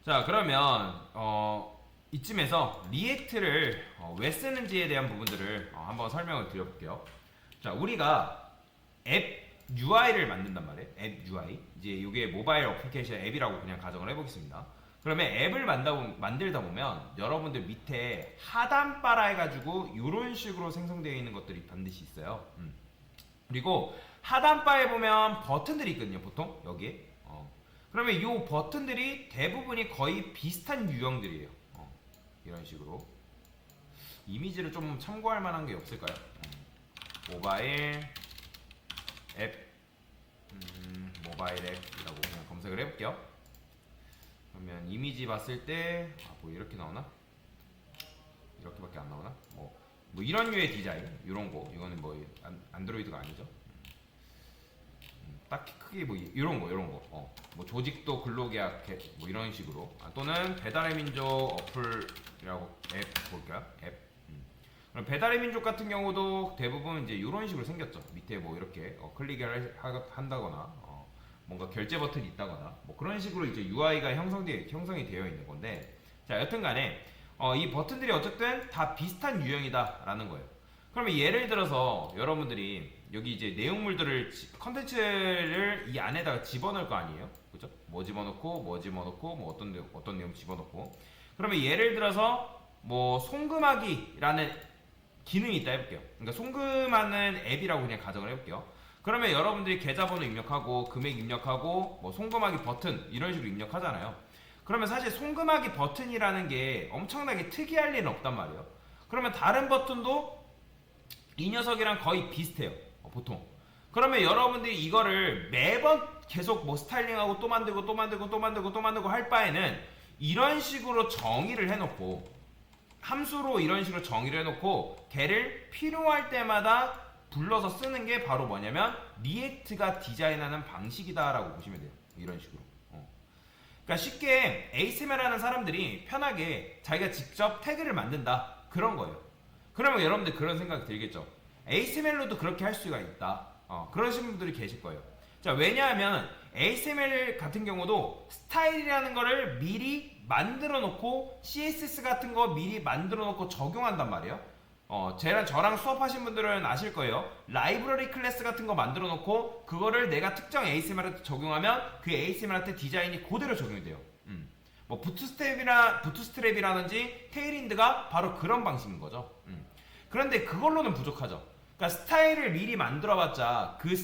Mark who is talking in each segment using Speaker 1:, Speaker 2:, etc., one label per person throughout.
Speaker 1: 자, 그러면 이쯤에서 리액트를 왜 쓰는지에 대한 부분들을 한번 설명을 드려볼게요. 자, 우리가 앱 UI를 만든단 말이에요. 앱 UI. 이제 이게 모바일 어플리케이션 앱이라고 그냥 가정을 해보겠습니다. 그러면 앱을 만들다 보면 여러분들 밑에 하단바라 해가지고 이런 식으로 생성되어 있는 것들이 반드시 있어요. 그리고 하단바에 보면 버튼들이 있거든요. 보통 여기에. 그러면 이 버튼들이 대부분이 거의 비슷한 유형들이에요. 이런 식으로. 이미지를 좀 참고할 만한 게 없을까요? 모바일 앱, 모바일 앱이라고 그냥 검색을 해볼게요. 그러면 이미지 봤을 때, 뭐 이렇게 나오나? 이렇게밖에 안 나오나? 뭐 이런 류의 디자인, 이런 거. 이거는 뭐 안드로이드가 아니죠. 딱히 크게 뭐 이런 거. 뭐 조직도 근로계약 뭐 이런 식으로. 또는 배달의 민족 어플이라고 앱 볼까요? 앱. 그럼 배달의 민족 같은 경우도 대부분 이제 이런 식으로 생겼죠. 밑에 뭐 이렇게 클릭을 한다거나 뭔가 결제 버튼이 있다거나 뭐 그런 식으로 이제 UI가 형성이 되어 있는 건데, 자, 여튼간에 이 버튼들이 어쨌든 다 비슷한 유형이다라는 거예요. 그러면 예를 들어서 여러분들이 여기 이제 내용물들을 컨텐츠를 이 안에다가 집어넣을 거 아니에요, 그죠? 뭐 집어넣고 뭐 어떤 내용 집어넣고. 그러면 예를 들어서 뭐 송금하기라는 기능이 있다 해볼게요. 그러니까 송금하는 앱이라고 그냥 가정을 해볼게요. 그러면 여러분들이 계좌번호 입력하고 금액 입력하고 뭐 송금하기 버튼 이런 식으로 입력하잖아요. 그러면 사실 송금하기 버튼이라는 게 엄청나게 특이할 리는 없단 말이에요. 그러면 다른 버튼도 이 녀석이랑 거의 비슷해요. 보통. 그러면 여러분들이 이거를 매번 계속 뭐 스타일링하고 또 만들고 할 바에는 이런 식으로 정의를 해놓고, 함수로 이런 식으로 정의를 해놓고 걔를 필요할 때마다 불러서 쓰는 게 바로 뭐냐면 리액트가 디자인하는 방식이다라고 보시면 돼요. 이런 식으로. 그러니까 쉽게 ASMR 하는 사람들이 편하게 자기가 직접 태그를 만든다, 그런 거예요. 그러면 여러분들 그런 생각이 들겠죠. ASMR로도 그렇게 할 수가 있다. 그러신 분들이 계실 거예요. 자, 왜냐하면 ASMR 같은 경우도 스타일이라는 거를 미리 만들어 놓고 CSS 같은 거 미리 만들어 놓고 적용한단 말이에요. 저랑 수업하신 분들은 아실 거예요. 라이브러리 클래스 같은 거 만들어 놓고 그거를 내가 특정 ASMR한테 적용하면 그 ASMR한테 디자인이 그대로 적용이 돼요. 뭐 부트스트랩이라든지 테일윈드가 바로 그런 방식인 거죠. 그런데 그걸로는 부족하죠. 그러니까 스타일을 미리 만들어봤자 그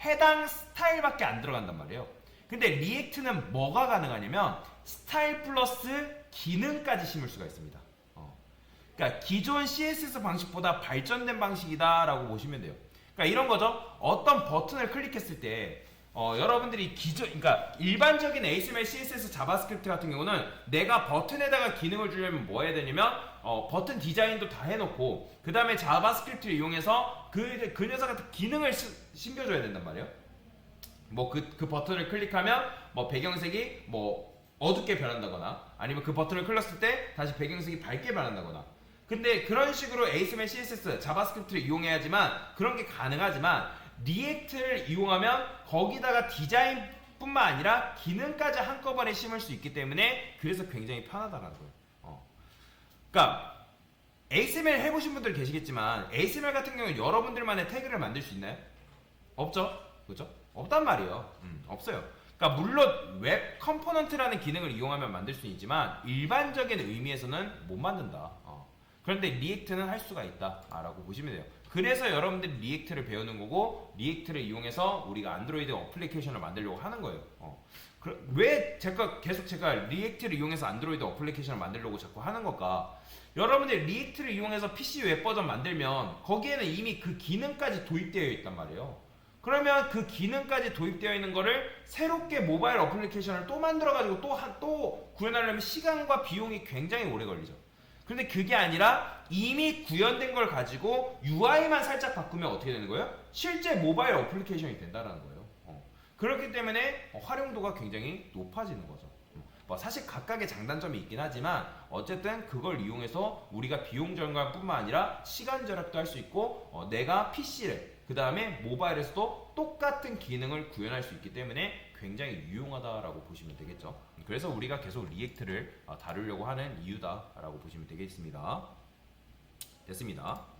Speaker 1: 해당 스타일밖에 안 들어간단 말이에요. 근데 리액트는 뭐가 가능하냐면 스타일 플러스 기능까지 심을 수가 있습니다. 그러니까 기존 CSS 방식보다 발전된 방식이다라고 보시면 돼요. 그러니까 이런 거죠. 어떤 버튼을 클릭했을 때 여러분들이 그러니까 일반적인 HTML, CSS, 자바스크립트 같은 경우는 내가 버튼에다가 기능을 주려면 뭐 해야 되냐면 버튼 디자인도 다 해놓고 그 다음에 자바스크립트를 이용해서 그 녀석한테 기능을 심겨줘야 된단 말이에요. 뭐 그 버튼을 클릭하면 뭐 배경색이 뭐 어둡게 변한다거나 아니면 그 버튼을 클릭했을 때 다시 배경색이 밝게 변한다거나. 근데 그런 식으로 HTML, CSS, 자바스크립트를 이용해야지만 그런 게 가능하지만 리액트를 이용하면 거기다가 디자인뿐만 아니라 기능까지 한꺼번에 심을 수 있기 때문에 그래서 굉장히 편하다는 거예요. 그러니까 ASMR 해보신 분들 계시겠지만 ASMR 같은 경우는 여러분들만의 태그를 만들 수 있나요? 없죠? 그죠? 없단 말이에요. 없어요. 그러니까 물론 웹 컴포넌트라는 기능을 이용하면 만들 수 있지만 일반적인 의미에서는 못 만든다. 그런데 리액트는 할 수가 있다라고 보시면 돼요. 그래서 여러분들이 리액트를 배우는 거고 리액트를 이용해서 우리가 안드로이드 어플리케이션을 만들려고 하는 거예요. 왜 제가 리액트를 이용해서 안드로이드 어플리케이션을 만들려고 자꾸 하는 걸까? 여러분들이 리액트를 이용해서 PC 웹 버전 만들면 거기에는 이미 그 기능까지 도입되어 있단 말이에요. 그러면 그 기능까지 도입되어 있는 거를 새롭게 모바일 어플리케이션을 또 만들어가지고 또 구현하려면 시간과 비용이 굉장히 오래 걸리죠. 근데 그게 아니라 이미 구현된 걸 가지고 UI만 살짝 바꾸면 어떻게 되는 거예요? 실제 모바일 어플리케이션이 된다는 거예요. 그렇기 때문에 활용도가 굉장히 높아지는 거죠. 뭐 사실 각각의 장단점이 있긴 하지만 어쨌든 그걸 이용해서 우리가 비용 절감뿐만 아니라 시간 절약도 할 수 있고 내가 PC를 그 다음에 모바일에서도 똑같은 기능을 구현할 수 있기 때문에 굉장히 유용하다라고 보시면 되겠죠. 그래서 우리가 계속 리액트를 다루려고 하는 이유다라고 보시면 되겠습니다. 됐습니다.